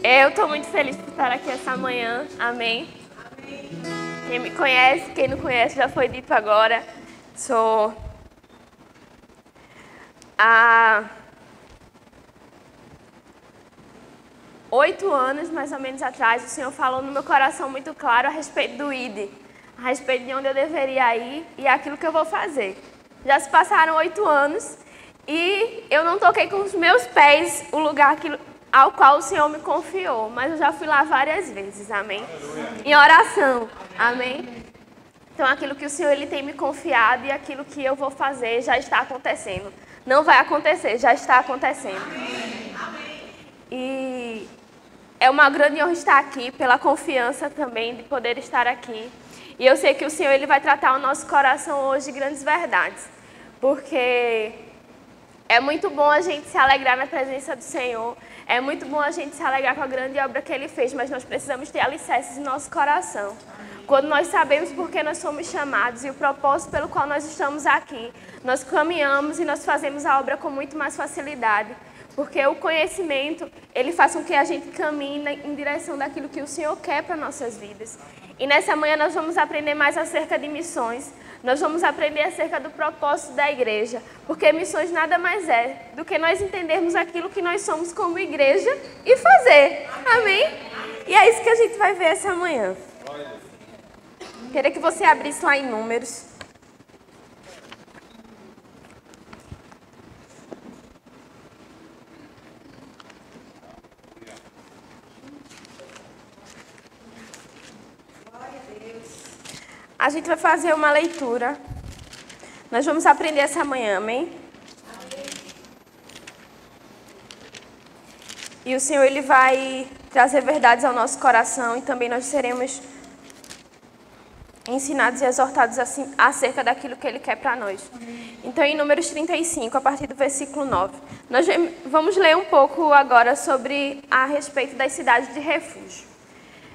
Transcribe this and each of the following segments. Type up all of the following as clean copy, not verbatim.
Eu estou muito feliz por estar aqui essa manhã, amém? Quem me conhece, quem não conhece, já foi dito agora. Sou há 8 anos, mais ou menos atrás, o Senhor falou no meu coração muito claro a respeito do ID, a respeito de onde eu deveria ir e aquilo que eu vou fazer. Já se passaram 8 anos e eu não toquei com os meus pés o lugar ao qual o Senhor me confiou, mas eu já fui lá várias vezes, amém? Em oração, amém? Então aquilo que o Senhor ele tem me confiado e aquilo que eu vou fazer já está acontecendo. Não vai acontecer, já está acontecendo. E é uma grande honra estar aqui, pela confiança também de poder estar aqui. E eu sei que o Senhor ele vai tratar o nosso coração hoje de grandes verdades, porque é muito bom a gente se alegrar na presença do Senhor, é muito bom a gente se alegrar com a grande obra que Ele fez, mas nós precisamos ter alicerces no nosso coração. Quando nós sabemos por que nós somos chamados e o propósito pelo qual nós estamos aqui, nós caminhamos e nós fazemos a obra com muito mais facilidade. Porque o conhecimento, ele faz com que a gente caminhe em direção daquilo que o Senhor quer para nossas vidas. E nessa manhã nós vamos aprender mais acerca de missões. Nós vamos aprender acerca do propósito da igreja. Porque missões nada mais é do que nós entendermos aquilo que nós somos como igreja e fazer. Amém? E é isso que a gente vai ver essa manhã. Queria que você abrisse lá em Números. A gente vai fazer uma leitura. Nós vamos aprender essa manhã, amém? E o Senhor ele vai trazer verdades ao nosso coração e também nós seremos ensinados e exortados assim, acerca daquilo que Ele quer para nós. Então, em Números 35, a partir do versículo 9, nós vamos ler um pouco agora sobre a respeito das cidades de refúgio.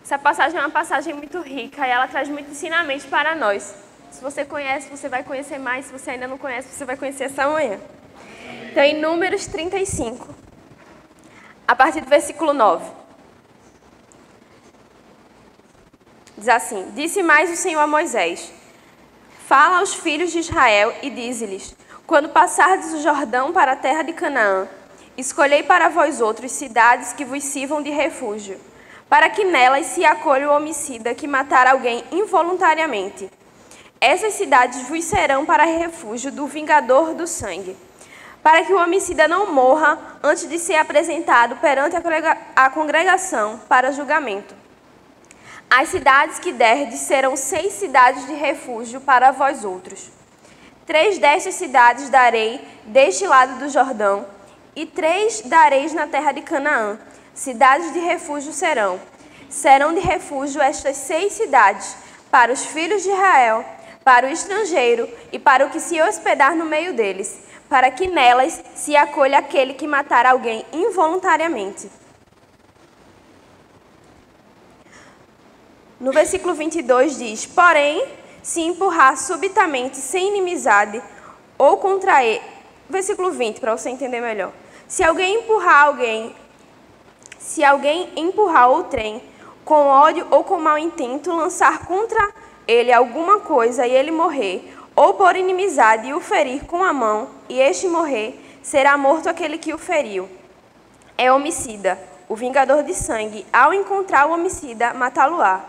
Essa passagem é uma passagem muito rica e ela traz muito ensinamento para nós. Se você conhece, você vai conhecer mais. Se você ainda não conhece, você vai conhecer essa manhã. Então, em Números 35, a partir do versículo 9. Diz assim: Disse mais o Senhor a Moisés: Fala aos filhos de Israel e dize-lhes: Quando passardes o Jordão para a terra de Canaã, escolhei para vós outros cidades que vos sirvam de refúgio, para que nelas se acolha o homicida que matar alguém involuntariamente. Essas cidades vos serão para refúgio do vingador do sangue, para que o homicida não morra antes de ser apresentado perante a congregação para julgamento. As cidades que derdes serão 6 cidades de refúgio para vós outros. 3 destas cidades darei deste lado do Jordão, e 3 dareis na terra de Canaã. Cidades de refúgio serão de refúgio estas 6 cidades, para os filhos de Israel, para o estrangeiro e para o que se hospedar no meio deles, para que nelas se acolha aquele que matar alguém involuntariamente. No versículo 22 diz: Porém, se empurrar subitamente, sem inimizade, ou contra ele... Versículo 20, para você entender melhor. Se alguém empurrar outrem, com ódio ou com mau intento, lançar contra ele alguma coisa e ele morrer, ou por inimizade e o ferir com a mão, e este morrer, será morto aquele que o feriu. É homicida, o vingador de sangue, ao encontrar o homicida, matá-lo-á.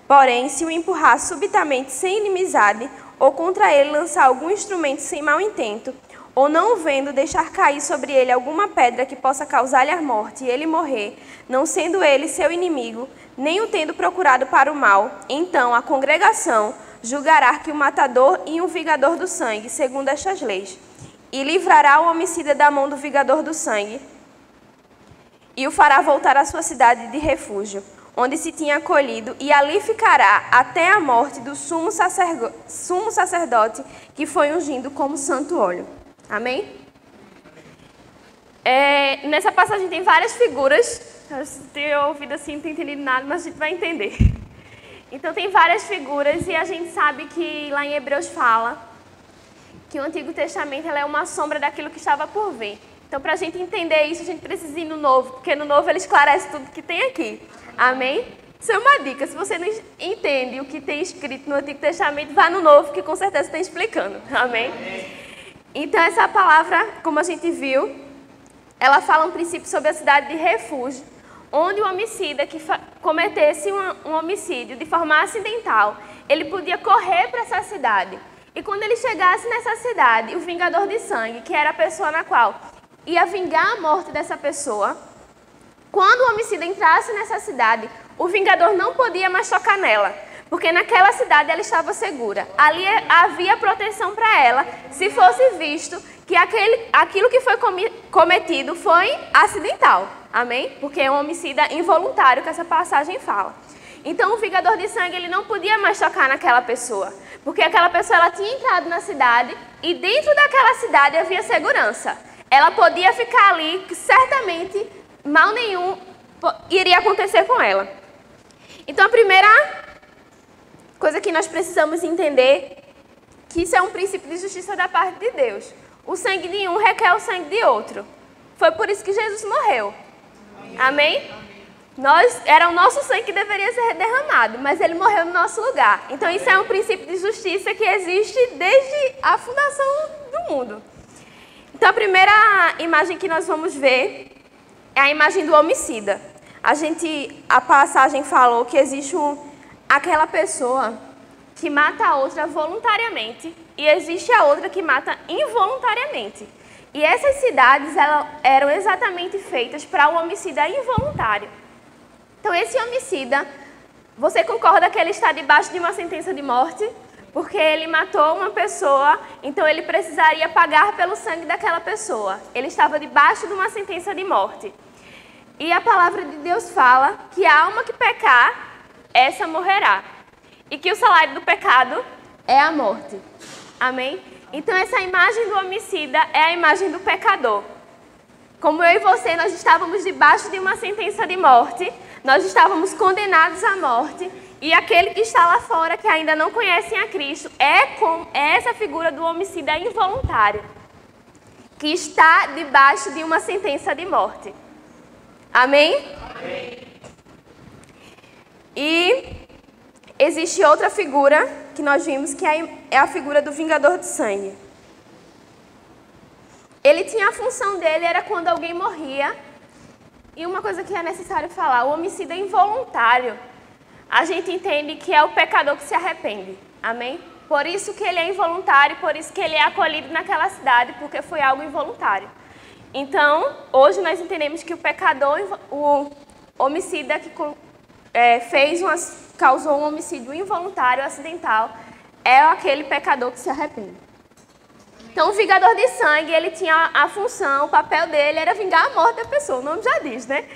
Porém, se o empurrar subitamente sem inimizade, ou contra ele lançar algum instrumento sem mau intento, ou não o vendo deixar cair sobre ele alguma pedra que possa causar-lhe a morte e ele morrer, não sendo ele seu inimigo, nem o tendo procurado para o mal, então a congregação julgará que o matador e o vingador do sangue, segundo estas leis, e livrará o homicida da mão do vingador do sangue, e o fará voltar à sua cidade de refúgio, onde se tinha acolhido, e ali ficará até a morte do sumo sacerdote que foi ungido como santo óleo. Amém? Nessa passagem tem várias figuras. Se tem ouvido assim, não tem entendido nada, mas a gente vai entender. Então tem várias figuras e a gente sabe que lá em Hebreus fala que o Antigo Testamento ela é uma sombra daquilo que estava por vir. Então, para a gente entender isso, a gente precisa ir no Novo, porque no Novo ele esclarece tudo que tem aqui. Amém? Isso é uma dica. Se você não entende o que tem escrito no Antigo Testamento, vá no Novo, que com certeza está explicando. Amém? Então, essa palavra, como a gente viu, ela fala um princípio sobre a cidade de refúgio, onde o homicida que cometesse um homicídio de forma acidental, ele podia correr para essa cidade. E quando ele chegasse nessa cidade, o vingador de sangue, que era a pessoa na qual ia vingar a morte dessa pessoa, quando o homicida entrasse nessa cidade, o vingador não podia mais tocar nela, porque naquela cidade ela estava segura. Ali havia proteção para ela, se fosse visto que aquilo que foi cometido foi acidental. Amém? Porque é um homicida involuntário que essa passagem fala. Então o vingador de sangue ele não podia mais tocar naquela pessoa, porque aquela pessoa ela tinha entrado na cidade e dentro daquela cidade havia segurança. Ela podia ficar ali, que certamente mal nenhum iria acontecer com ela. Então a primeira coisa que nós precisamos entender que isso é um princípio de justiça da parte de Deus. O sangue de um requer o sangue de outro. Foi por isso que Jesus morreu. Amém? Era o nosso sangue que deveria ser derramado, mas ele morreu no nosso lugar. Então isso é um princípio de justiça que existe desde a fundação do mundo. Então a primeira imagem que nós vamos ver é a imagem do homicida. A passagem falou que existe aquela pessoa que mata a outra voluntariamente e existe a outra que mata involuntariamente. E essas cidades eram exatamente feitas para o homicida involuntário. Então esse homicida, você concorda que ele está debaixo de uma sentença de morte? Porque ele matou uma pessoa, então ele precisaria pagar pelo sangue daquela pessoa. Ele estava debaixo de uma sentença de morte. E a palavra de Deus fala que a alma que pecar, essa morrerá. E que o salário do pecado é a morte. Amém? Então essa imagem do homicida é a imagem do pecador. Como eu e você, nós estávamos debaixo de uma sentença de morte, nós estávamos condenados à morte, e aquele que está lá fora, que ainda não conhecem a Cristo, é essa figura do homicida involuntário, que está debaixo de uma sentença de morte. Amém? Amém. E existe outra figura que nós vimos, que é a figura do vingador de sangue. Ele tinha a função dele, era quando alguém morria. E uma coisa que é necessário falar, o homicida involuntário, a gente entende que é o pecador que se arrepende. Amém? Por isso que ele é involuntário, por isso que ele é acolhido naquela cidade, porque foi algo involuntário. Então, hoje nós entendemos que o pecador, o homicida que causou um homicídio involuntário, acidental, é aquele pecador que se arrepende. Então, o vingador de sangue, ele tinha a função, o papel dele era vingar a morte da pessoa, o nome já diz, né?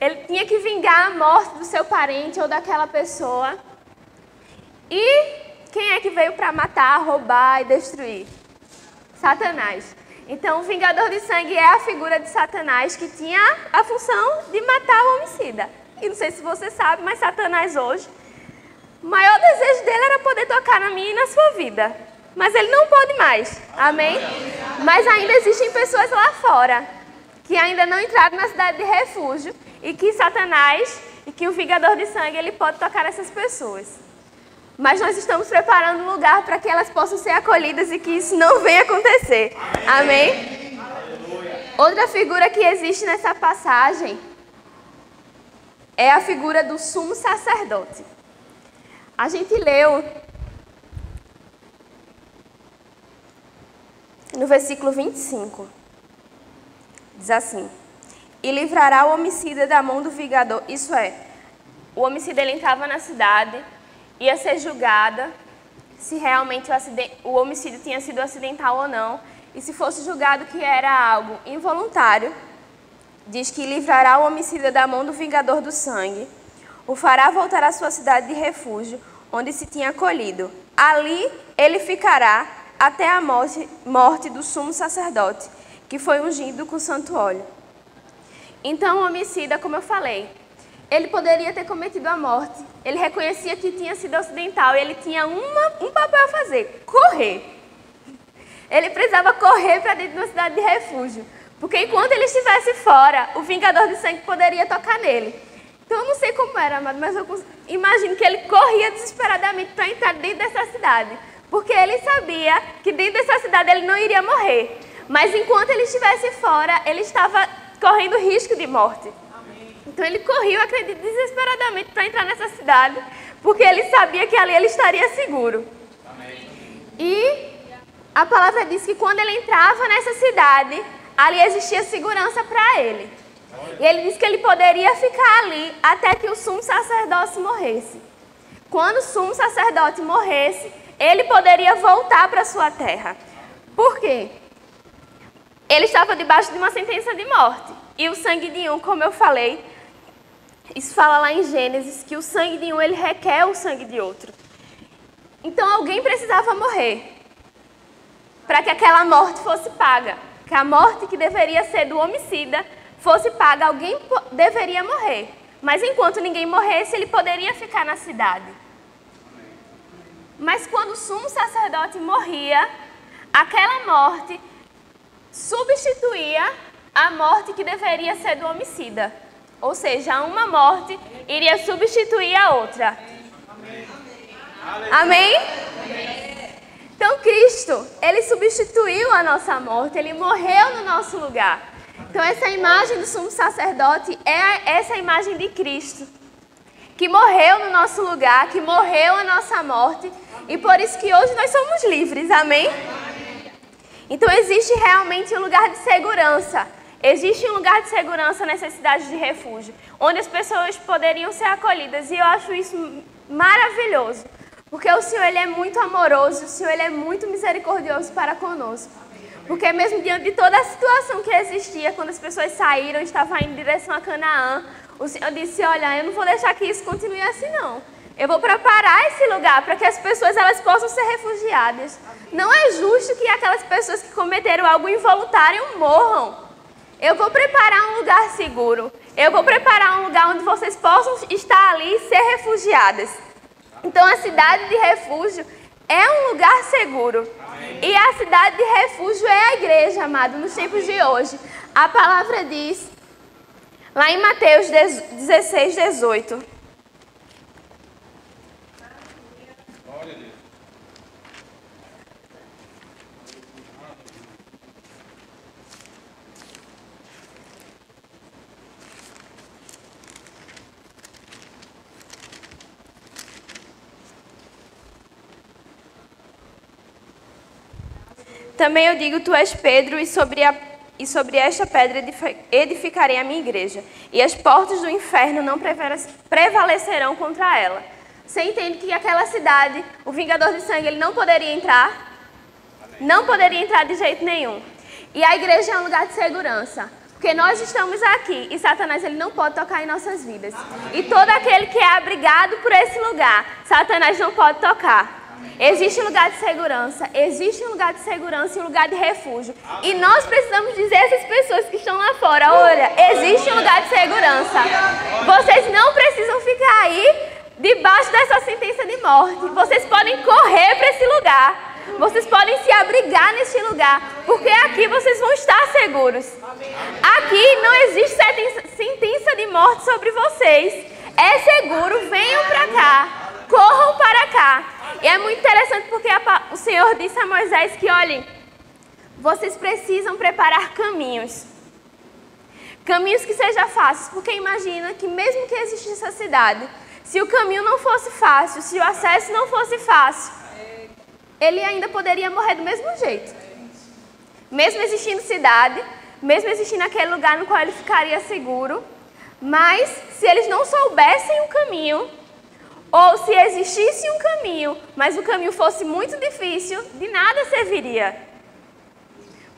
Ele tinha que vingar a morte do seu parente ou daquela pessoa. E quem é que veio para matar, roubar e destruir? Satanás. Então, o vingador de sangue é a figura de Satanás que tinha a função de matar o homicida. E não sei se você sabe, mas Satanás hoje, o maior desejo dele era poder tocar na minha e na sua vida. Mas ele não pode mais. Amém? Mas ainda existem pessoas lá fora que ainda não entraram na cidade de refúgio e que Satanás e que o vingador de sangue ele pode tocar essas pessoas. Mas nós estamos preparando um lugar para que elas possam ser acolhidas e que isso não venha acontecer. Amém? Outra figura que existe nessa passagem é a figura do sumo sacerdote. A gente leu no versículo 25, diz assim: e livrará o homicida da mão do vingador. Isso é, o homicida ele entrava na cidade, ia ser julgada se realmente o homicídio tinha sido acidental ou não. E se fosse julgado que era algo involuntário, diz que livrará o homicida da mão do vingador do sangue, o fará voltar à sua cidade de refúgio, onde se tinha acolhido. Ali ele ficará até a morte do sumo sacerdote, que foi ungido com santo óleo. Então o homicida, como eu falei, ele poderia ter cometido a morte, ele reconhecia que tinha sido acidental e ele tinha um papel a fazer: correr. Ele precisava correr para dentro de uma cidade de refúgio, Porque enquanto ele estivesse fora, o vingador de sangue poderia tocar nele. Então eu não sei como era, amado, mas eu imagino que ele corria desesperadamente para entrar dentro dessa cidade. Porque ele sabia que dentro dessa cidade ele não iria morrer. Mas enquanto ele estivesse fora, ele estava correndo risco de morte. Então ele corria, eu acredito, desesperadamente para entrar nessa cidade, porque ele sabia que ali ele estaria seguro. E a palavra diz que quando ele entrava nessa cidade, ali existia segurança para ele. E ele disse que ele poderia ficar ali até que o sumo sacerdote morresse. Quando o sumo sacerdote morresse, ele poderia voltar para sua terra. Por quê? Ele estava debaixo de uma sentença de morte. E o sangue de um, como eu falei, isso fala lá em Gênesis, que o sangue de um, ele requer o sangue de outro. Então alguém precisava morrer para que aquela morte fosse paga. Que a morte que deveria ser do homicida fosse paga, alguém deveria morrer. Mas enquanto ninguém morresse, ele poderia ficar na cidade. Mas quando o sumo sacerdote morria, aquela morte substituía a morte que deveria ser do homicida. Ou seja, uma morte iria substituir a outra. Amém? Então Cristo, ele substituiu a nossa morte, ele morreu no nosso lugar. Então essa imagem do sumo sacerdote é essa imagem de Cristo, que morreu no nosso lugar, que morreu a nossa morte, e por isso que hoje nós somos livres, amém? Então existe realmente um lugar de segurança, existe um lugar de segurança nessas cidades de refúgio, onde as pessoas poderiam ser acolhidas, e eu acho isso maravilhoso. Porque o Senhor, ele é muito amoroso, o Senhor, ele é muito misericordioso para conosco. Porque mesmo diante de toda a situação que existia, quando as pessoas saíram e estavam indo em direção a Canaã, o Senhor disse, olha, eu não vou deixar que isso continue assim não. Eu vou preparar esse lugar para que as pessoas elas possam ser refugiadas. Não é justo que aquelas pessoas que cometeram algo involuntário morram. Eu vou preparar um lugar seguro. Eu vou preparar um lugar onde vocês possam estar ali e ser refugiadas. Então a cidade de refúgio é um lugar seguro. Amém. E a cidade de refúgio é a igreja, amado, nos tempos de hoje. A palavra diz, lá em Mateus 16, 18. Também eu digo, tu és Pedro, e sobre esta pedra edificarei a minha igreja, e as portas do inferno não prevalecerão contra ela. Você entende que aquela cidade, o vingador de sangue, ele não poderia entrar? Não poderia entrar de jeito nenhum. E a igreja é um lugar de segurança, porque nós estamos aqui, e Satanás, ele não pode tocar em nossas vidas. E todo aquele que é abrigado por esse lugar, Satanás não pode tocar. Existe um lugar de segurança, existe um lugar de segurança e um lugar de refúgio. E nós precisamos dizer a essas pessoas que estão lá fora, olha, existe um lugar de segurança. Vocês não precisam ficar aí debaixo dessa sentença de morte. Vocês podem correr para esse lugar. Vocês podem se abrigar neste lugar, porque aqui vocês vão estar seguros. Aqui não existe sentença de morte sobre vocês. É seguro, venham para cá, corram para cá. E é muito interessante porque o Senhor disse a Moisés que, olhem, vocês precisam preparar caminhos. Caminhos que sejam fáceis, porque imagina que mesmo que existisse essa cidade, se o caminho não fosse fácil, se o acesso não fosse fácil, ele ainda poderia morrer do mesmo jeito. Mesmo existindo cidade, mesmo existindo aquele lugar no qual ele ficaria seguro, mas se eles não soubessem o caminho, ou se existisse um caminho, mas o caminho fosse muito difícil, de nada serviria.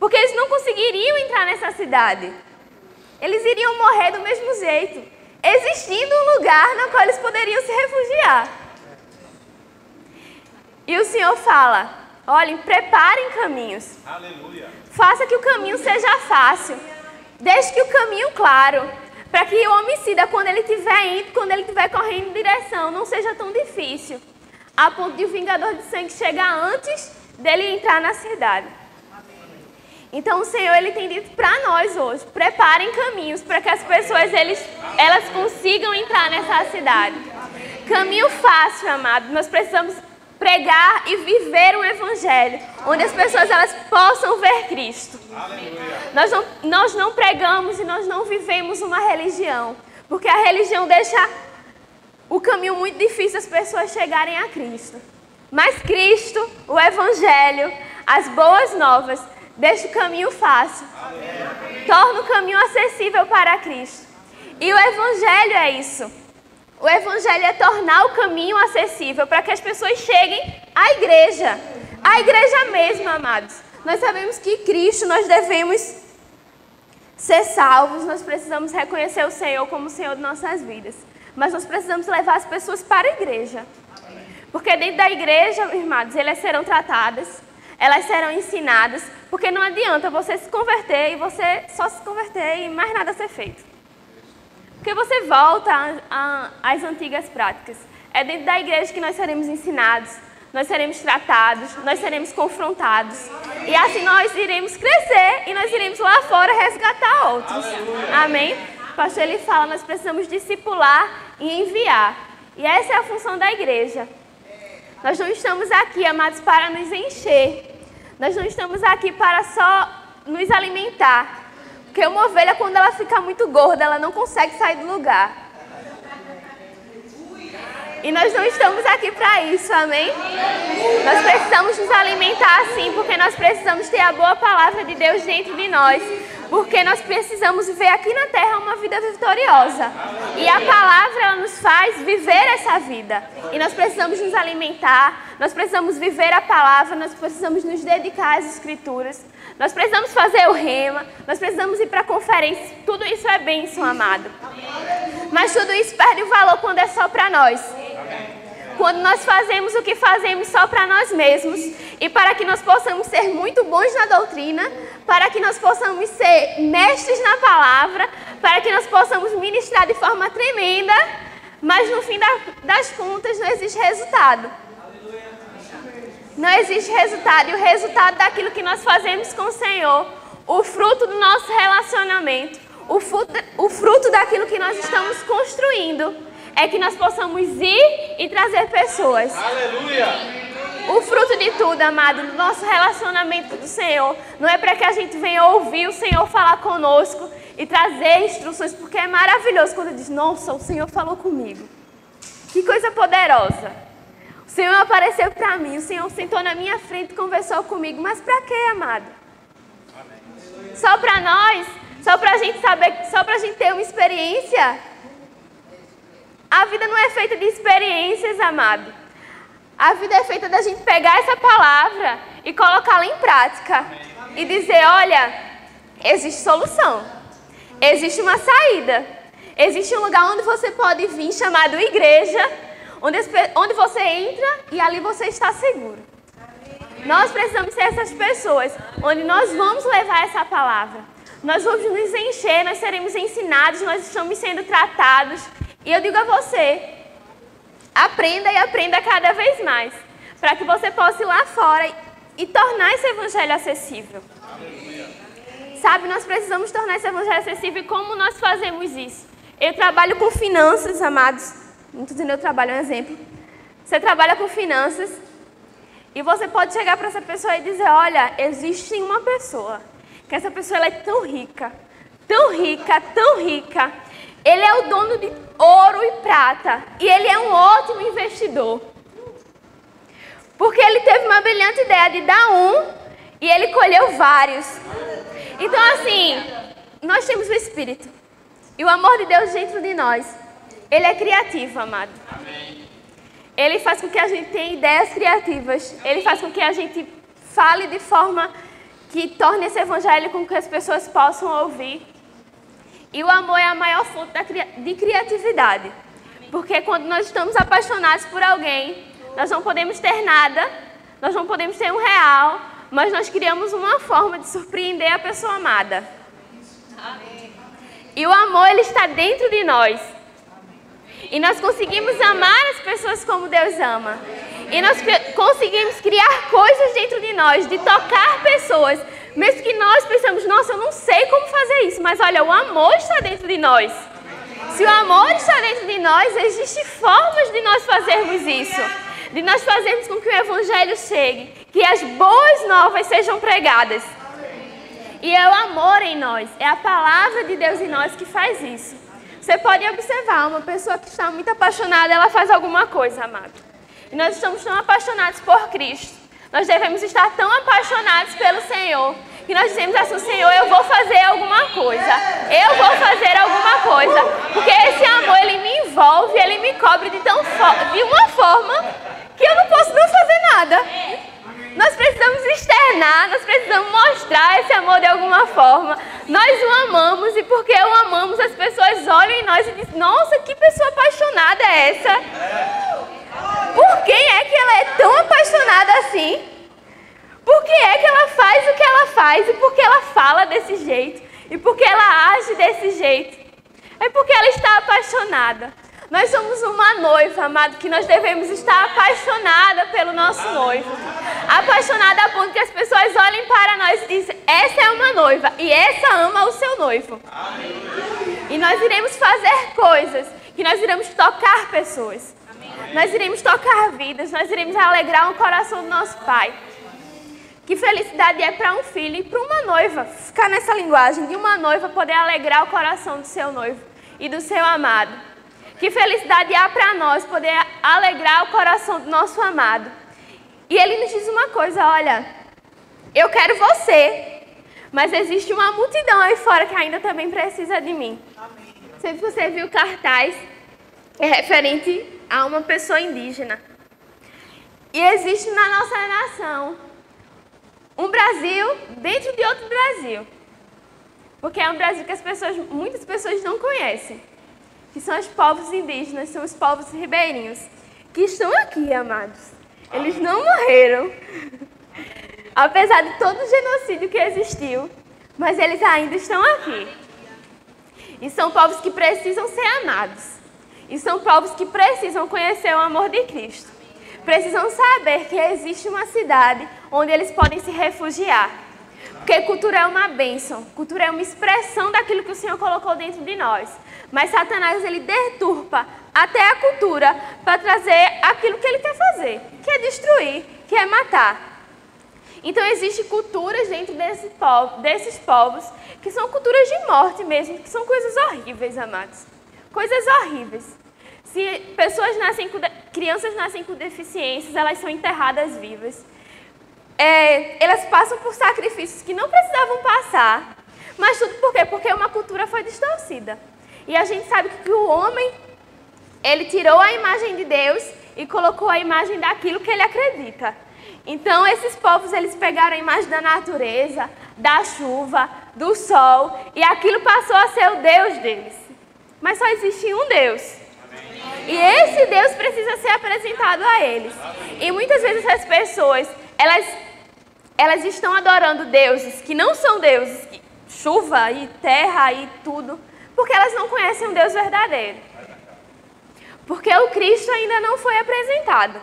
Porque eles não conseguiriam entrar nessa cidade. Eles iriam morrer do mesmo jeito, existindo um lugar no qual eles poderiam se refugiar. E o Senhor fala, olhem, preparem caminhos. Aleluia. Faça que o caminho seja fácil. Deixe que o caminho claro. Para que o homicida, quando ele estiver indo, quando ele estiver correndo em direção, não seja tão difícil. A ponto de o vingador de sangue chegar antes dele entrar na cidade. Então o Senhor, Ele tem dito para nós hoje, preparem caminhos para que as pessoas, elas consigam entrar nessa cidade. Caminho fácil, amado. Nós precisamos pregar e viver o Evangelho, onde as pessoas elas possam ver Cristo. Nós não pregamos e nós não vivemos uma religião, porque a religião deixa o caminho muito difícil as pessoas chegarem a Cristo. Mas Cristo, o Evangelho, as boas novas, deixa o caminho fácil, torna o caminho acessível para Cristo. E o Evangelho é isso. O Evangelho é tornar o caminho acessível para que as pessoas cheguem à igreja. À igreja mesmo, amados. Nós sabemos que Cristo, nós devemos ser salvos, nós precisamos reconhecer o Senhor como o Senhor de nossas vidas. Mas nós precisamos levar as pessoas para a igreja. Porque dentro da igreja, irmãos, elas serão tratadas, elas serão ensinadas, porque não adianta você se converter e você só se converter e mais nada ser feito. Porque você volta às antigas práticas. É dentro da igreja que nós seremos ensinados, nós seremos tratados, nós seremos confrontados. E assim nós iremos crescer e nós iremos lá fora resgatar outros. Amém? O pastor ele fala, nós precisamos discipular e enviar. E essa é a função da igreja. Nós não estamos aqui, amados, para nos encher. Nós não estamos aqui para só nos alimentar. Porque uma ovelha, quando ela fica muito gorda, ela não consegue sair do lugar. E nós não estamos aqui para isso, amém? Nós precisamos nos alimentar assim, porque nós precisamos ter a boa palavra de Deus dentro de nós. Porque nós precisamos viver aqui na terra uma vida vitoriosa. E a palavra, ela nos faz viver essa vida. E nós precisamos nos alimentar, nós precisamos viver a palavra, nós precisamos nos dedicar às escrituras. Nós precisamos fazer o rema, nós precisamos ir para conferências. Tudo isso é bênção, amado. Mas tudo isso perde o valor quando é só para nós. Quando nós fazemos o que fazemos só para nós mesmos e para que nós possamos ser muito bons na doutrina, para que nós possamos ser mestres na palavra, para que nós possamos ministrar de forma tremenda, mas no fim das contas não existe resultado. Não existe resultado. E o resultado daquilo que nós fazemos com o Senhor, o fruto do nosso relacionamento, o fruto daquilo que nós estamos construindo, é que nós possamos ir e trazer pessoas. Aleluia! O fruto de tudo, amado, do nosso relacionamento com o Senhor, não é para que a gente venha ouvir o Senhor falar conosco e trazer instruções, porque é maravilhoso quando diz, nossa, o Senhor falou comigo. Que coisa poderosa. O Senhor apareceu para mim, o Senhor sentou na minha frente e conversou comigo. Mas para quê, amado? Só para nós? Só para a gente saber, só para a gente ter uma experiência? A vida não é feita de experiências, amado. A vida é feita da gente pegar essa palavra e colocá-la em prática. E dizer, olha, existe solução. Existe uma saída. Existe um lugar onde você pode vir, chamado igreja, onde você entra e ali você está seguro. Nós precisamos ser essas pessoas, onde nós vamos levar essa palavra. Nós vamos nos encher, nós seremos ensinados, nós estamos sendo tratados. E eu digo a você, aprenda e aprenda cada vez mais, para que você possa ir lá fora e tornar esse evangelho acessível. Sabe, nós precisamos tornar esse evangelho acessível. E como nós fazemos isso? Eu trabalho com finanças, amados. Não estou dizendo eu trabalho, é um exemplo. Você trabalha com finanças e você pode chegar para essa pessoa e dizer, olha, existe uma pessoa, que essa pessoa ela é tão rica, tão rica, tão rica. Ele é o dono de ouro e prata. E ele é um ótimo investidor. Porque ele teve uma brilhante ideia de dar um e ele colheu vários. Então, assim, nós temos o Espírito. E o amor de Deus dentro de nós. Ele é criativo, amado. Ele faz com que a gente tenha ideias criativas. Ele faz com que a gente fale de forma que torne esse evangelho com que as pessoas possam ouvir. E o amor é a maior fonte de criatividade. Porque quando nós estamos apaixonados por alguém, nós não podemos ter nada, nós não podemos ter R$1, mas nós criamos uma forma de surpreender a pessoa amada. E o amor, ele está dentro de nós. E nós conseguimos amar as pessoas como Deus ama. E nós conseguimos criar coisas dentro de nós, de tocar pessoas, Mesmo que nós pensamos, nossa, eu não sei como fazer isso, mas olha, o amor está dentro de nós. Se o amor está dentro de nós, existem formas de nós fazermos isso. De nós fazermos com que o Evangelho chegue, que as boas novas sejam pregadas. E é o amor em nós, é a palavra de Deus em nós que faz isso. Você pode observar, uma pessoa que está muito apaixonada, ela faz alguma coisa, amado. E nós estamos tão apaixonados por Cristo. Nós devemos estar tão apaixonados pelo Senhor, que nós dizemos assim, Senhor, eu vou fazer alguma coisa. Eu vou fazer alguma coisa. Porque esse amor, ele me envolve, ele me cobre de uma forma que eu não posso não fazer nada. Nós precisamos externar, nós precisamos mostrar esse amor de alguma forma. Nós o amamos e porque o amamos, as pessoas olham em nós e dizem, nossa, que pessoa apaixonada é essa? Por quem é que ela é tão apaixonada assim? Por que é que ela faz o que ela faz? E por que ela fala desse jeito? E por que ela age desse jeito? É porque ela está apaixonada. Nós somos uma noiva, amado, que nós devemos estar apaixonada pelo nosso noivo. Apaixonada a ponto que as pessoas olhem para nós e dizem, essa é uma noiva e essa ama o seu noivo. E nós iremos fazer coisas, que nós iremos tocar pessoas. Nós iremos tocar vidas, nós iremos alegrar o coração do nosso Pai. Que felicidade é para um filho e para uma noiva, ficar nessa linguagem de uma noiva poder alegrar o coração do seu noivo e do seu amado. Que felicidade há para nós poder alegrar o coração do nosso amado. E ele nos diz uma coisa, olha, eu quero você, mas existe uma multidão aí fora que ainda também precisa de mim. Não sei se você viu o cartaz, é referente a uma pessoa indígena. E existe na nossa nação um Brasil dentro de outro Brasil. Porque é um Brasil que muitas pessoas não conhecem. Que são os povos indígenas, são os povos ribeirinhos, que estão aqui, amados. Eles não morreram, apesar de todo o genocídio que existiu, mas eles ainda estão aqui. E são povos que precisam ser amados. E são povos que precisam conhecer o amor de Cristo. Precisam saber que existe uma cidade onde eles podem se refugiar. Porque cultura é uma bênção, cultura é uma expressão daquilo que o Senhor colocou dentro de nós. Mas Satanás, ele deturpa até a cultura para trazer aquilo que ele quer fazer, que é destruir, que é matar. Então, existem culturas dentro desses povos que são culturas de morte mesmo, que são coisas horríveis, amados. Coisas horríveis. Se crianças nascem com deficiências, elas são enterradas vivas. Elas passam por sacrifícios que não precisavam passar. Mas tudo por quê? Porque uma cultura foi distorcida. E a gente sabe que o homem, ele tirou a imagem de Deus e colocou a imagem daquilo que ele acredita. Então, esses povos, eles pegaram a imagem da natureza, da chuva, do sol, e aquilo passou a ser o Deus deles. Mas só existe um Deus. E esse Deus precisa ser apresentado a eles. E muitas vezes as pessoas, elas estão adorando deuses que não são deuses, chuva e terra e tudo, porque elas não conhecem um Deus verdadeiro. Porque o Cristo ainda não foi apresentado.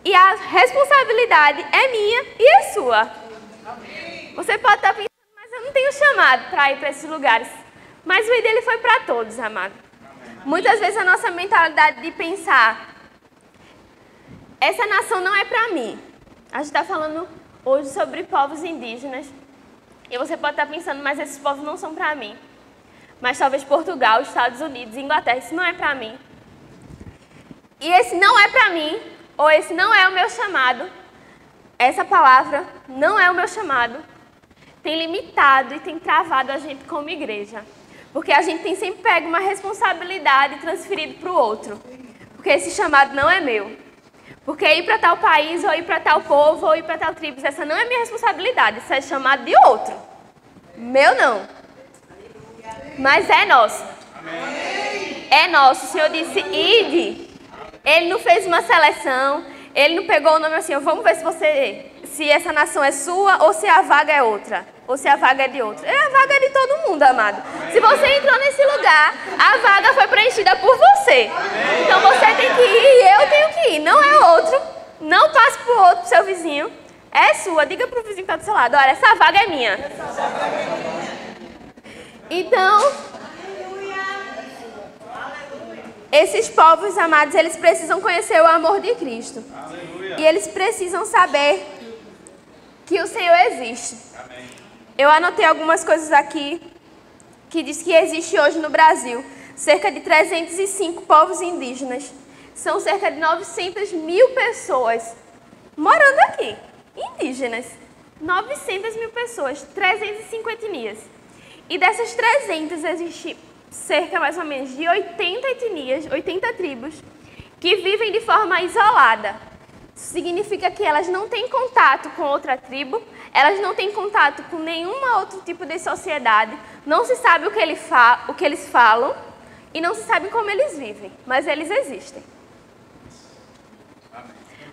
E a responsabilidade é minha e é sua. Você pode estar pensando, mas eu não tenho chamado para ir para esses lugares. Mas o dele foi para todos, amado. Muitas vezes a nossa mentalidade de pensar, essa nação não é para mim. A gente está falando hoje sobre povos indígenas. E você pode estar pensando, mas esses povos não são para mim. Mas talvez Portugal, Estados Unidos, Inglaterra, isso não é para mim. E esse não é para mim, ou esse não é o meu chamado, essa palavra não é o meu chamado, tem limitado e tem travado a gente como igreja. Porque a gente tem sempre pego uma responsabilidade e transferido para o outro. Porque esse chamado não é meu. Porque ir para tal país, ou ir para tal povo, ou ir para tal tribo, essa não é minha responsabilidade, isso é chamado de outro. Meu não. Mas é nosso. É nosso. O Senhor disse, ide. Ele não fez uma seleção, ele não pegou o nome assim, vamos ver se essa nação é sua ou se a vaga é outra. Ou se a vaga é de outro. A vaga é de todo mundo, amado. Se você entrou nesse lugar, a vaga foi preenchida por você. Então você tem que ir e eu tenho que ir. Não é outro. Não passe para o outro, pro seu vizinho. É sua. Diga para o vizinho que está do seu lado, olha, essa vaga é minha. Então, esses povos amados, eles precisam conhecer o amor de Cristo. E eles precisam saber que o Senhor existe. Eu anotei algumas coisas aqui que diz que existe hoje no Brasil cerca de 305 povos indígenas. São cerca de 900 mil pessoas morando aqui, indígenas. 900 mil pessoas, 305 etnias. E dessas 300 existe cerca mais ou menos de 80 etnias, 80 tribos, que vivem de forma isolada. Isso significa que elas não têm contato com outra tribo, elas não têm contato com nenhum outro tipo de sociedade, não se sabe o que eles falam e não se sabe como eles vivem, mas eles existem.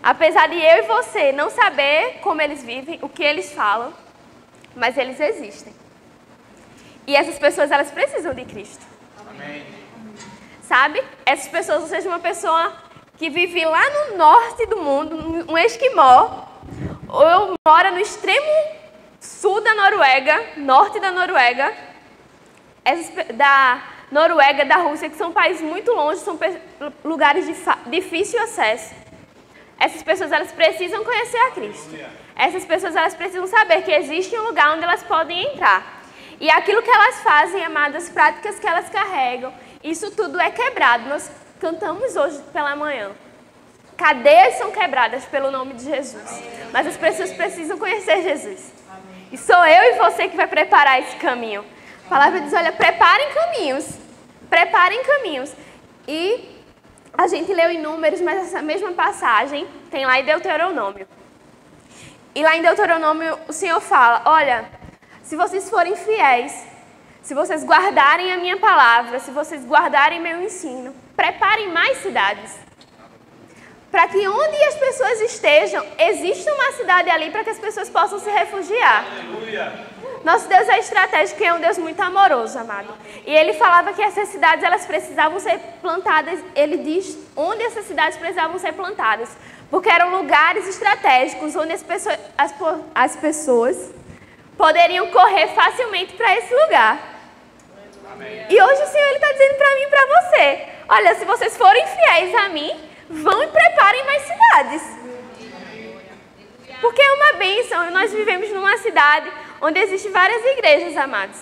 Apesar de eu e você não saber como eles vivem, o que eles falam, mas eles existem. E essas pessoas, elas precisam de Cristo. Amém. Sabe? Essas pessoas, ou seja, uma pessoa que vive lá no norte do mundo, um esquimó, ou mora no extremo sul da Noruega, norte da Noruega, da Noruega, da Rússia, que são países muito longe, são lugares de difícil acesso. Essas pessoas, elas precisam conhecer a Cristo. Essas pessoas, elas precisam saber que existe um lugar onde elas podem entrar. E aquilo que elas fazem, amadas, as práticas que elas carregam, isso tudo é quebrado. Nós cantamos hoje pela manhã. Cadeias são quebradas pelo nome de Jesus. Mas as pessoas precisam conhecer Jesus. E sou eu e você que vai preparar esse caminho. A palavra diz, olha, preparem caminhos. Preparem caminhos. E a gente leu em Números, mas essa mesma passagem tem lá em Deuteronômio. E lá em Deuteronômio o Senhor fala, olha, se vocês forem fiéis, se vocês guardarem a minha palavra, se vocês guardarem meu ensino, preparem mais cidades. Para que onde as pessoas estejam, exista uma cidade ali para que as pessoas possam se refugiar. Aleluia. Nosso Deus é estratégico e é um Deus muito amoroso, amado. E Ele falava que essas cidades, elas precisavam ser plantadas. Ele diz onde essas cidades precisavam ser plantadas. Porque eram lugares estratégicos onde as pessoas poderiam correr facilmente para esse lugar. Amém. E hoje o Senhor está dizendo para mim e para você, olha, se vocês forem fiéis a mim, vão e preparem mais cidades. Porque é uma bênção. Nós vivemos numa cidade onde existem várias igrejas, amados.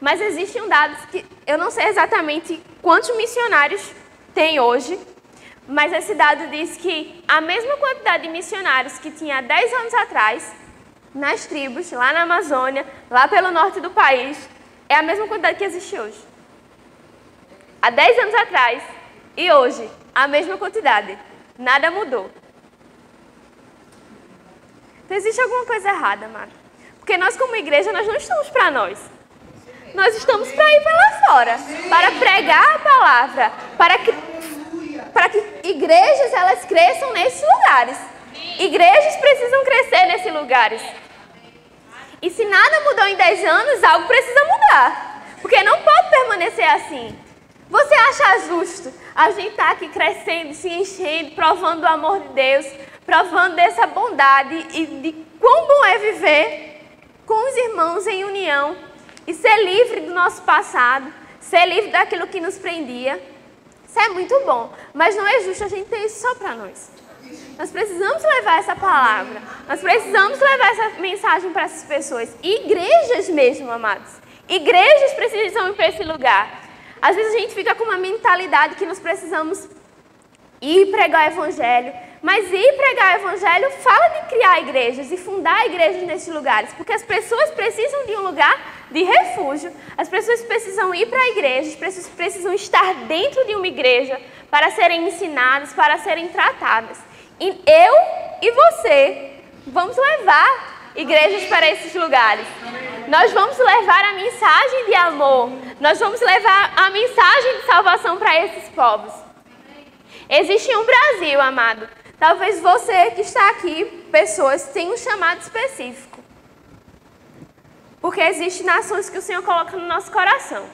Mas existem um dado que eu não sei exatamente quantos missionários tem hoje, mas esse dado diz que a mesma quantidade de missionários que tinha há 10 anos atrás, nas tribos, lá na Amazônia, lá pelo norte do país, é a mesma quantidade que existe hoje. Há 10 anos atrás e hoje, a mesma quantidade. Nada mudou. Então existe alguma coisa errada, amado. Porque nós, como igreja, nós não estamos para nós. Nós estamos para ir para lá fora, para pregar a palavra, para que igrejas elas cresçam nesses lugares. Igrejas precisam crescer nesses lugares. E se nada mudou em 10 anos, algo precisa mudar. Porque não pode permanecer assim. Você acha justo a gente estar aqui crescendo, se enchendo, provando do amor de Deus, provando dessa bondade e de quão bom é viver com os irmãos em união e ser livre do nosso passado, ser livre daquilo que nos prendia? Isso é muito bom, mas não é justo a gente ter isso só para nós. Nós precisamos levar essa palavra, nós precisamos levar essa mensagem para essas pessoas. Igrejas mesmo, amados. Igrejas precisam ir para esse lugar. Às vezes a gente fica com uma mentalidade que nós precisamos ir pregar o evangelho, mas ir pregar o evangelho fala de criar igrejas e fundar igrejas nesses lugares, porque as pessoas precisam de um lugar de refúgio, as pessoas precisam ir para igrejas, precisam estar dentro de uma igreja para serem ensinadas, para serem tratadas. E eu e você vamos levar igrejas para esses lugares. Nós vamos levar a mensagem de amor, nós vamos levar a mensagem de salvação para esses povos. Existe um Brasil, amado. Talvez você que está aqui, pessoas, tenham um chamado específico. Porque existem nações que o Senhor coloca no nosso coração.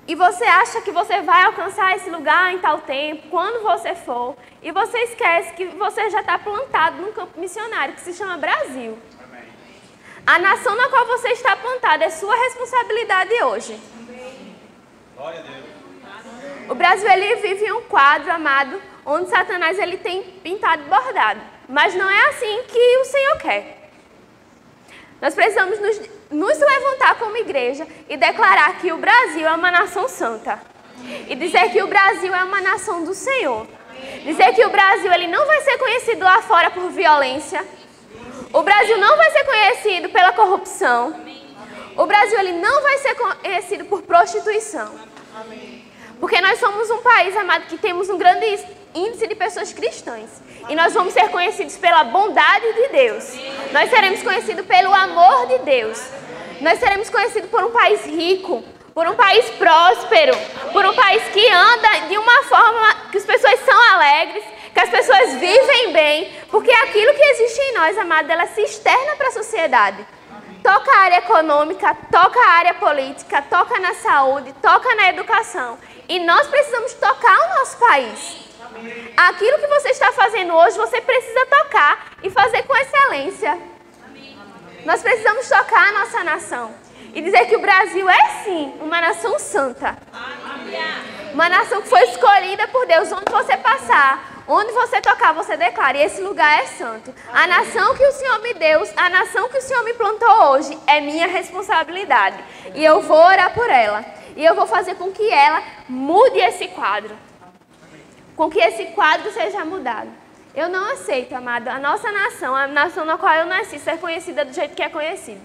E você acha que você vai alcançar esse lugar em tal tempo, quando você for, e você esquece que você já está plantado num campo missionário que se chama Brasil. Amém. A nação na qual você está plantado é sua responsabilidade hoje. Glória a Deus. O Brasil, ele vive em um quadro, amado, onde Satanás ele tem pintado e bordado. Mas não é assim que o Senhor quer. Nós precisamos nos levantar como igreja e declarar que o Brasil é uma nação santa. E dizer que o Brasil é uma nação do Senhor. Dizer que o Brasil ele não vai ser conhecido lá fora por violência. O Brasil não vai ser conhecido pela corrupção. O Brasil ele não vai ser conhecido por prostituição. Porque nós somos um país, amado, que temos um grande índice de pessoas cristãs. E nós vamos ser conhecidos pela bondade de Deus. Nós seremos conhecidos pelo amor de Deus. Nós seremos conhecidos por um país rico, por um país próspero, por um país que anda de uma forma que as pessoas são alegres, que as pessoas vivem bem, porque aquilo que existe em nós, amado, ela se externa para a sociedade. Toca a área econômica, toca a área política, toca na saúde, toca na educação. E nós precisamos tocar o nosso país. Aquilo que você está fazendo hoje, você precisa tocar e fazer com excelência. Nós precisamos tocar a nossa nação. E dizer que o Brasil é sim uma nação santa. Uma nação que foi escolhida por Deus. Onde você passar, onde você tocar, você declara, e esse lugar é santo. A nação que o Senhor me deu, a nação que o Senhor me plantou hoje, é minha responsabilidade. E eu vou orar por ela. E eu vou fazer com que ela mude esse quadro. Com que esse quadro seja mudado. Eu não aceito, amado, a nossa nação, a nação na qual eu nasci, ser conhecida do jeito que é conhecida.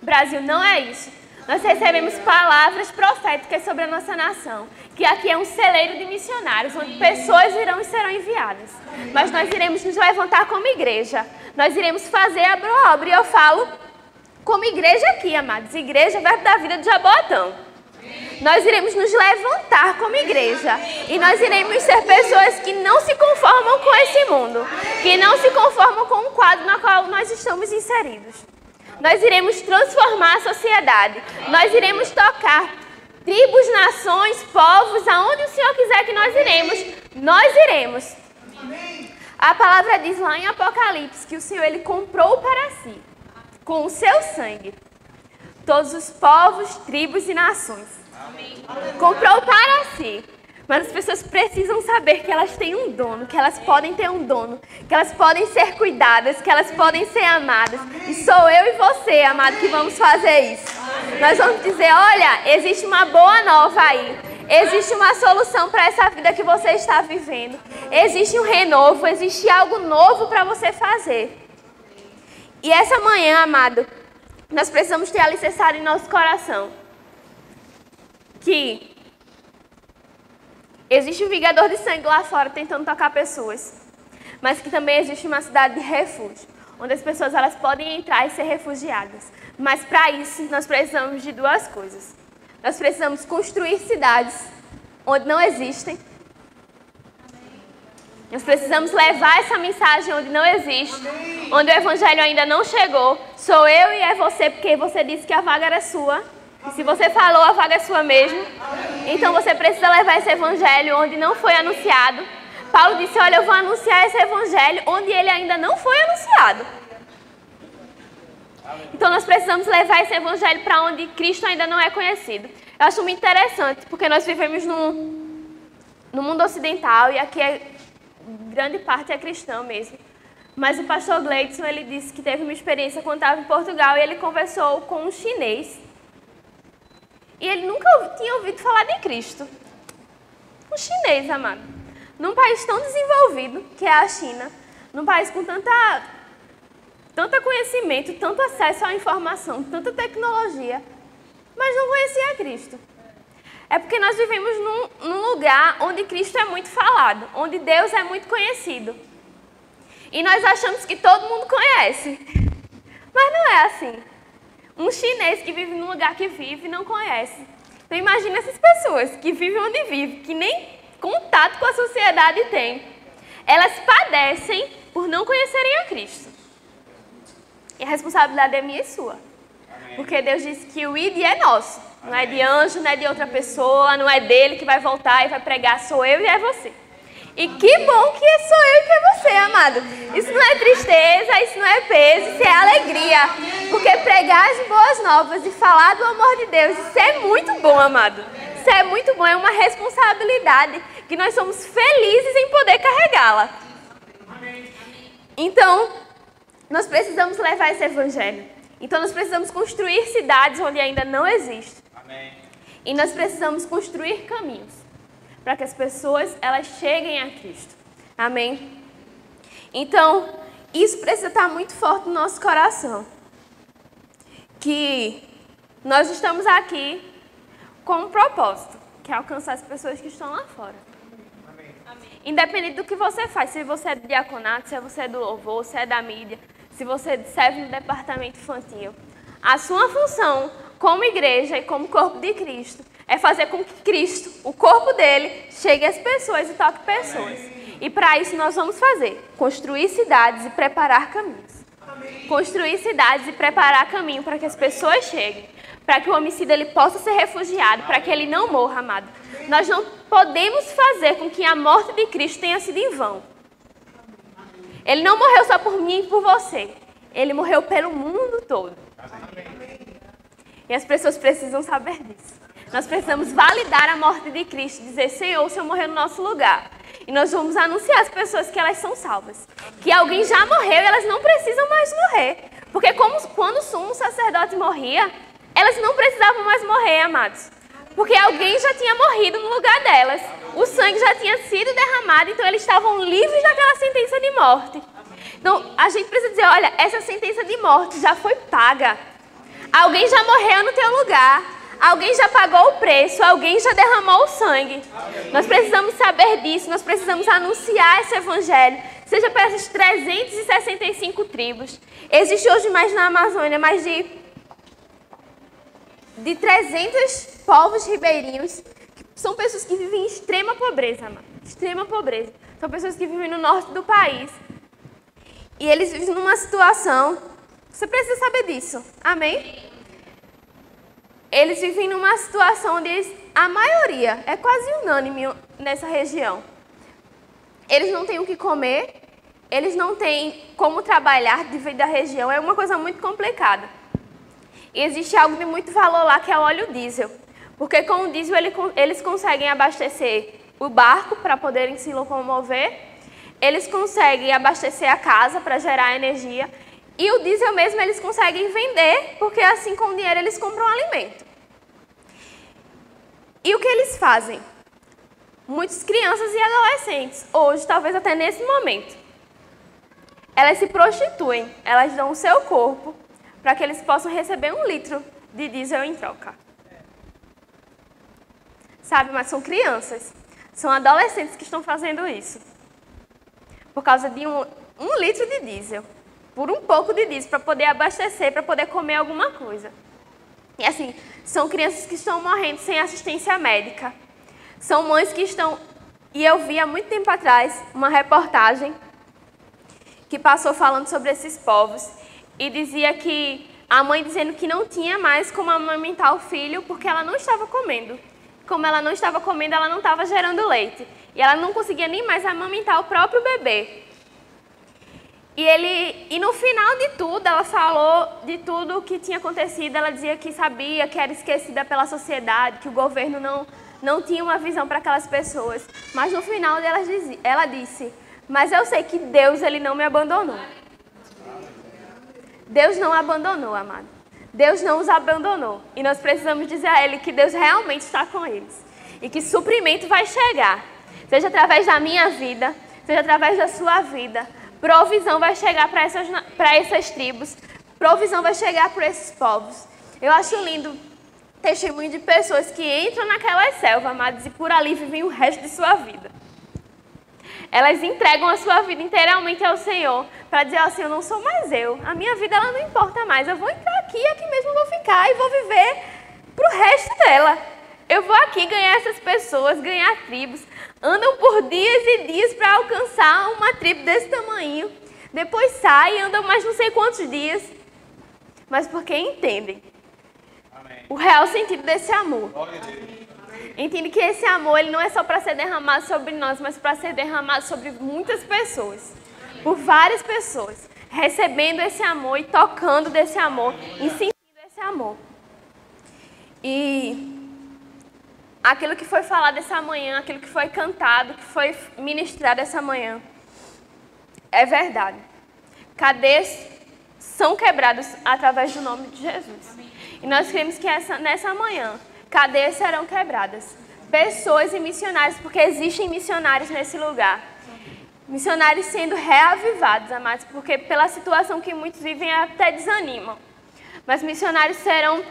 Brasil não é isso. Nós recebemos palavras proféticas sobre a nossa nação. Que aqui é um celeiro de missionários, onde pessoas irão e serão enviadas. Mas nós iremos nos levantar como igreja. Nós iremos fazer a obra. E eu falo como igreja aqui, amados. Igreja, verbo da vida de Jaboatão. Nós iremos nos levantar como igreja. E nós iremos ser pessoas que não se conformam com esse mundo. Que não se conformam com o quadro no qual nós estamos inseridos. Nós iremos transformar a sociedade. Nós iremos tocar tribos, nações, povos, aonde o Senhor quiser que nós iremos. Nós iremos. A palavra diz lá em Apocalipse que o Senhor ele comprou para si, com o seu sangue, todos os povos, tribos e nações. Comprou para si. Mas as pessoas precisam saber que elas têm um dono, que elas podem ter um dono, que elas podem ser cuidadas, que elas podem ser amadas. E sou eu e você, amado, que vamos fazer isso. Nós vamos dizer, olha, existe uma boa nova aí. Existe uma solução para essa vida que você está vivendo. Existe um renovo, existe algo novo para você fazer. E essa manhã, amado, nós precisamos ter alicerçado em nosso coração que existe um vingador de sangue lá fora tentando tocar pessoas, mas que também existe uma cidade de refúgio, onde as pessoas elas podem entrar e ser refugiadas. Mas para isso nós precisamos de duas coisas. Nós precisamos construir cidades onde não existem. Nós precisamos levar essa mensagem onde não existe, onde o evangelho ainda não chegou. Sou eu e é você, porque você disse que a vaga era sua. E se você falou, a vaga é sua mesmo. Então você precisa levar esse evangelho onde não foi anunciado. Paulo disse, olha, eu vou anunciar esse evangelho onde ele ainda não foi anunciado. Então nós precisamos levar esse evangelho para onde Cristo ainda não é conhecido. Eu acho muito interessante, porque nós vivemos no mundo ocidental e aqui grande parte é cristão mesmo. Mas o pastor Gleidson, ele disse que teve uma experiência quando estava em Portugal e ele conversou com um chinês. E ele nunca tinha ouvido falar de Cristo. Um chinês, amado. Num país tão desenvolvido, que é a China. Num país com tanto conhecimento, tanto acesso à informação, tanta tecnologia. Mas não conhecia Cristo. É porque nós vivemos num lugar onde Cristo é muito falado. Onde Deus é muito conhecido. E nós achamos que todo mundo conhece. Mas não é assim. Um chinês que vive num lugar que vive não conhece. Então imagina essas pessoas que vivem onde vivem, que nem contato com a sociedade têm. Elas padecem por não conhecerem a Cristo. E a responsabilidade é minha e sua. Porque Deus disse que o ID é nosso. Não é de anjo, não é de outra pessoa, não é dele que vai voltar e vai pregar, sou eu e é você. E que bom que sou eu e que é você, amado. Isso não é tristeza, isso não é peso, isso é alegria. Porque pregar as boas novas e falar do amor de Deus, isso é muito bom, amado. Isso é muito bom, é uma responsabilidade que nós somos felizes em poder carregá-la. Então, nós precisamos levar esse evangelho. Então, nós precisamos construir cidades onde ainda não existe. E nós precisamos construir caminhos para que as pessoas elas cheguem a Cristo. Amém? Então, isso precisa estar muito forte no nosso coração. Que nós estamos aqui com um propósito, que é alcançar as pessoas que estão lá fora. Amém. Independente do que você faz, se você é do diaconato, se você é do louvor, se é da mídia, se você serve no departamento infantil, a sua função como igreja e como corpo de Cristo é fazer com que Cristo, o corpo dele, chegue às pessoas e toque pessoas. E para isso nós vamos fazer, construir cidades e preparar caminhos. Construir cidades e preparar caminho para que as pessoas cheguem, para que o homicida ele possa ser refugiado, para que ele não morra, amado. Nós não podemos fazer com que a morte de Cristo tenha sido em vão. Ele não morreu só por mim e por você. Ele morreu pelo mundo todo. E as pessoas precisam saber disso. Nós precisamos validar a morte de Cristo, dizer, Senhor, o Senhor morreu no nosso lugar. E nós vamos anunciar às pessoas que elas são salvas. Que alguém já morreu e elas não precisam mais morrer. Porque quando o sumo sacerdote morria, elas não precisavam mais morrer, amados. Porque alguém já tinha morrido no lugar delas. O sangue já tinha sido derramado, então eles estavam livres daquela sentença de morte. Então, a gente precisa dizer, olha, essa sentença de morte já foi paga. Alguém já morreu no teu lugar. Alguém já pagou o preço, alguém já derramou o sangue. Nós precisamos saber disso, nós precisamos anunciar esse evangelho, seja para essas 365 tribos. Existe hoje mais na Amazônia, mais de 300 povos ribeirinhos, que são pessoas que vivem em extrema pobreza, mano. Extrema pobreza. São pessoas que vivem no norte do país. E eles vivem numa situação, você precisa saber disso, amém? Eles vivem numa situação onde a maioria, é quase unânime nessa região. Eles não têm o que comer, eles não têm como trabalhar devido à região, é uma coisa muito complicada. E existe algo de muito valor lá que é o óleo diesel. Porque com o diesel eles conseguem abastecer o barco para poderem se locomover, eles conseguem abastecer a casa para gerar energia, e o diesel mesmo eles conseguem vender, porque assim com o dinheiro eles compram alimento. E o que eles fazem? Muitas crianças e adolescentes, hoje, talvez até nesse momento, elas se prostituem, elas dão o seu corpo para que eles possam receber 1 litro de diesel em troca. Sabe, mas são crianças, são adolescentes que estão fazendo isso. Por causa de um litro de diesel. Por um pouco de diesel, para poder abastecer, para poder comer alguma coisa. E assim, são crianças que estão morrendo sem assistência médica. São mães que estão... E eu vi há muito tempo atrás uma reportagem que passou falando sobre esses povos. E dizia que a mãe dizendo que não tinha mais como amamentar o filho porque ela não estava comendo. Como ela não estava comendo, ela não estava gerando leite. E ela não conseguia nem mais amamentar o próprio bebê. E no final de tudo, ela falou de tudo o que tinha acontecido. Ela dizia que sabia que era esquecida pela sociedade, que o governo não tinha uma visão para aquelas pessoas. Mas no final ela disse, mas eu sei que Deus ele não me abandonou. Deus não abandonou, amado. Deus não os abandonou. E nós precisamos dizer a Ele que Deus realmente está com eles. E que suprimento vai chegar. Seja através da minha vida, seja através da sua vida. Provisão vai chegar para essas tribos. Provisão vai chegar para esses povos. Eu acho lindo testemunho de pessoas que entram naquelas selvas, amados, e por ali vivem o resto de sua vida. Elas entregam a sua vida inteiramente ao Senhor para dizer assim, eu não sou mais eu. A minha vida ela não importa mais. Eu vou entrar aqui e aqui mesmo vou ficar e vou viver para o resto dela. Eu vou aqui ganhar essas pessoas, ganhar tribos. Andam por dias e dias para alcançar uma tribo desse tamanho. Depois saem, andam mais não sei quantos dias. mas porque entendem o real sentido desse amor. Entende que esse amor ele não é só para ser derramado sobre nós, mas para ser derramado sobre muitas pessoas, por várias pessoas, recebendo esse amor e tocando desse amor, e sentindo esse amor. E aquilo que foi falado essa manhã, aquilo que foi cantado, que foi ministrado essa manhã, é verdade. Cadeias são quebradas através do nome de Jesus. E nós cremos que nessa manhã, cadeias serão quebradas. Pessoas e missionários, porque existem missionários nesse lugar. Missionários sendo reavivados, amados, porque pela situação que muitos vivem até desanimam. Mas missionários serão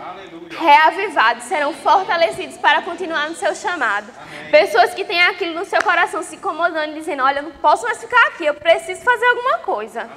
reavivados, serão fortalecidos para continuar no seu chamado. Pessoas que têm aquilo no seu coração se incomodando, dizendo, olha, eu não posso mais ficar aqui, eu preciso fazer alguma coisa.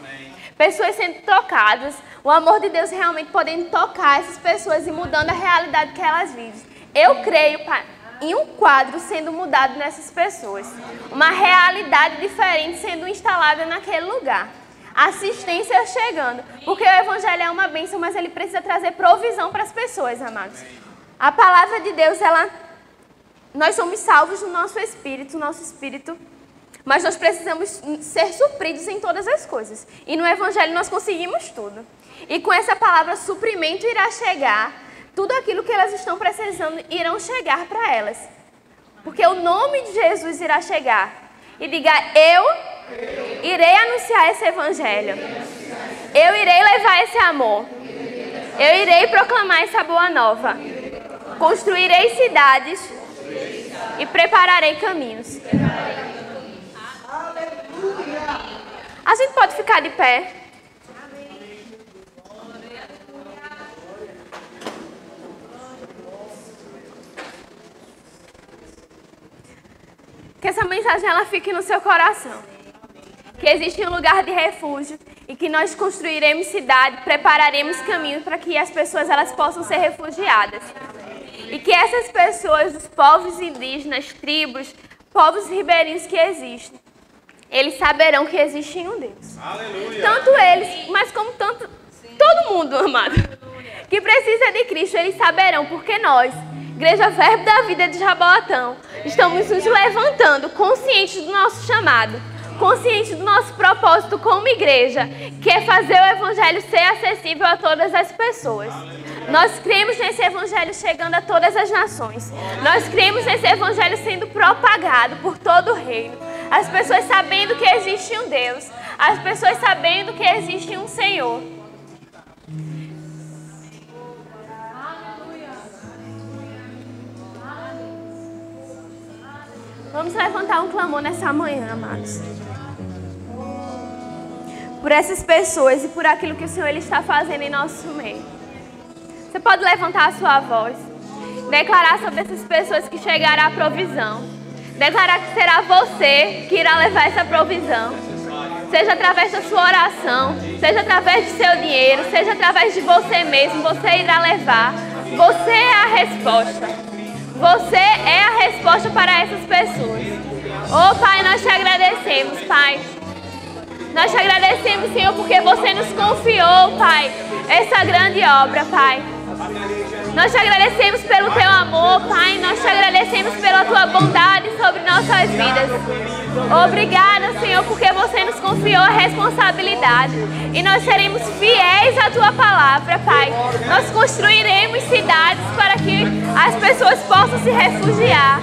Pessoas sendo tocadas, o amor de Deus realmente podendo tocar essas pessoas e mudando a realidade que elas vivem. Eu creio, Pai, em um quadro sendo mudado nessas pessoas. Uma realidade diferente sendo instalada naquele lugar. Assistência chegando. Porque o Evangelho é uma bênção, mas ele precisa trazer provisão para as pessoas, amados. A palavra de Deus, nós somos salvos no nosso espírito, mas nós precisamos ser supridos em todas as coisas. E no Evangelho nós conseguimos tudo. E com essa palavra, suprimento irá chegar. Tudo aquilo que elas estão precisando irão chegar para elas. Porque o nome de Jesus irá chegar. E diga, eu irei anunciar esse Evangelho. Eu irei levar esse amor. Eu irei proclamar essa boa nova. Construirei cidades e prepararei caminhos. A gente pode ficar de pé. Que essa mensagem ela fique no seu coração. Que existe um lugar de refúgio e que nós construiremos cidade, prepararemos caminho para que as pessoas elas possam ser refugiadas. E que essas pessoas, os povos indígenas, tribos, povos ribeirinhos que existem, eles saberão que existe um Deus. Aleluia. Tanto eles, mas como todo mundo, amado, que precisa de Cristo, eles saberão, porque nós, Igreja Verbo da Vida de Jaboatão, estamos nos levantando conscientes do nosso chamado, conscientes do nosso propósito como igreja, que é fazer o Evangelho ser acessível a todas as pessoas. Nós cremos nesse Evangelho chegando a todas as nações. Nós cremos nesse Evangelho sendo propagado por todo o reino. As pessoas sabendo que existe um Deus. As pessoas sabendo que existe um Senhor. Vamos levantar um clamor nessa manhã, amados. Por essas pessoas e por aquilo que o Senhor ele está fazendo em nosso meio. Você pode levantar a sua voz. Declarar sobre essas pessoas que chegará a provisão. Declarar que será você que irá levar essa provisão. Seja através da sua oração, seja através de seu dinheiro, seja através de você mesmo, você irá levar. Você é a resposta. Você é a resposta para essas pessoas. Oh, Pai, nós te agradecemos, Pai. Nós te agradecemos, Senhor, porque você nos confiou, Pai, essa grande obra, Pai. Nós te agradecemos pelo teu amor, Pai. Nós te agradecemos pela tua bondade sobre nossas vidas. Obrigada, Senhor, porque você nos confiou a responsabilidade. E nós seremos fiéis à tua palavra, Pai. Nós construiremos cidades para que as pessoas possam se refugiar.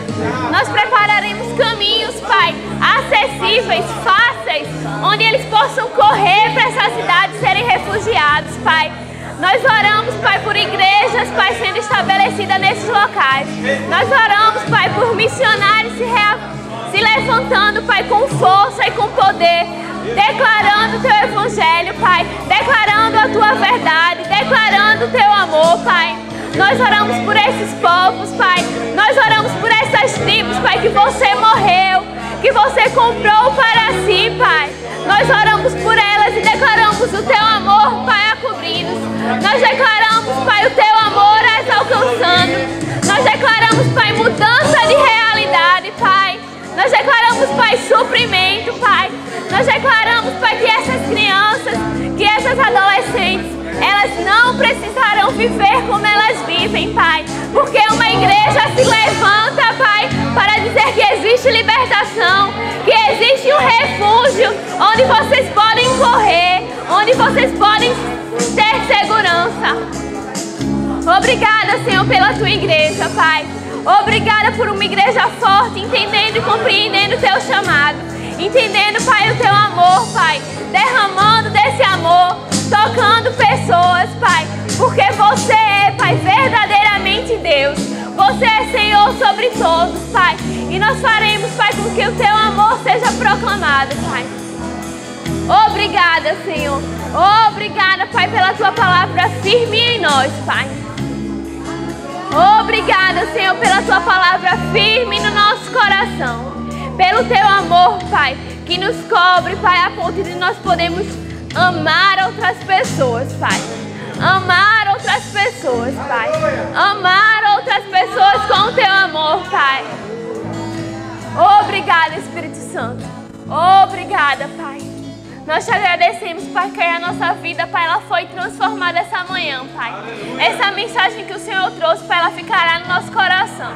Nós prepararemos caminhos, Pai, acessíveis, fáceis, onde eles possam correr para essas cidades serem refugiados, Pai. Nós oramos, Pai, por igrejas, Pai, sendo estabelecidas nesses locais. Nós oramos, Pai, por missionários se levantando, Pai, com força e com poder, declarando o Teu Evangelho, Pai, declarando a Tua verdade, declarando o Teu amor, Pai. Nós oramos por esses povos, Pai. Nós oramos por essas tribos, Pai, que você morreu, que você comprou para si, Pai. Nós oramos por elas e declaramos o Teu amor, Pai, a cobrir-nos. Nós declaramos, Pai, o Teu amor as alcançando. Nós declaramos, Pai, mudança de realidade, Pai. Nós declaramos, Pai, suprimento, Pai. Nós declaramos, Pai, que essas crianças, que essas adolescentes, elas elas não precisarão viver como elas vivem, Pai. Porque uma igreja se levanta, Pai, para dizer que existe libertação, que existe um refúgio onde vocês podem correr, onde vocês podem ter segurança. Obrigada, Senhor, pela tua igreja, Pai. Obrigada por uma igreja forte, entendendo e compreendendo o teu chamado. Entendendo, Pai, o teu amor, Pai. Derramando desse amor, tocando pessoas, Pai. Porque você é, Pai, verdadeiramente Deus. Você é Senhor sobre todos, Pai. E nós faremos, Pai, com que o teu amor seja proclamado, Pai. Obrigada, Senhor. Obrigada, Pai, pela tua palavra firme em nós, Pai. Obrigada, Senhor, pela tua palavra firme no nosso coração. Pelo teu amor, Pai, que nos cobre, Pai, a ponto de nós podermos amar outras pessoas, Pai. Amar outras pessoas, Pai. Amar outras pessoas com o teu amor, Pai. Obrigada, Espírito Santo. Obrigada, Pai. Nós te agradecemos, Pai, que a nossa vida, Pai, ela foi transformada essa manhã, Pai. Essa mensagem que o Senhor trouxe, Pai, ela ficará no nosso coração.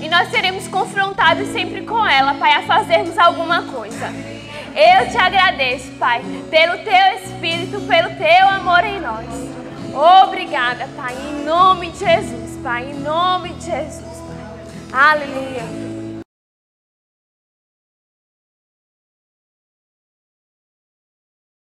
E nós seremos confrontados sempre com ela, Pai, a fazermos alguma coisa. Eu te agradeço, Pai, pelo teu Espírito, pelo teu amor em nós. Obrigada, Pai, em nome de Jesus, Pai, em nome de Jesus, Pai. Aleluia.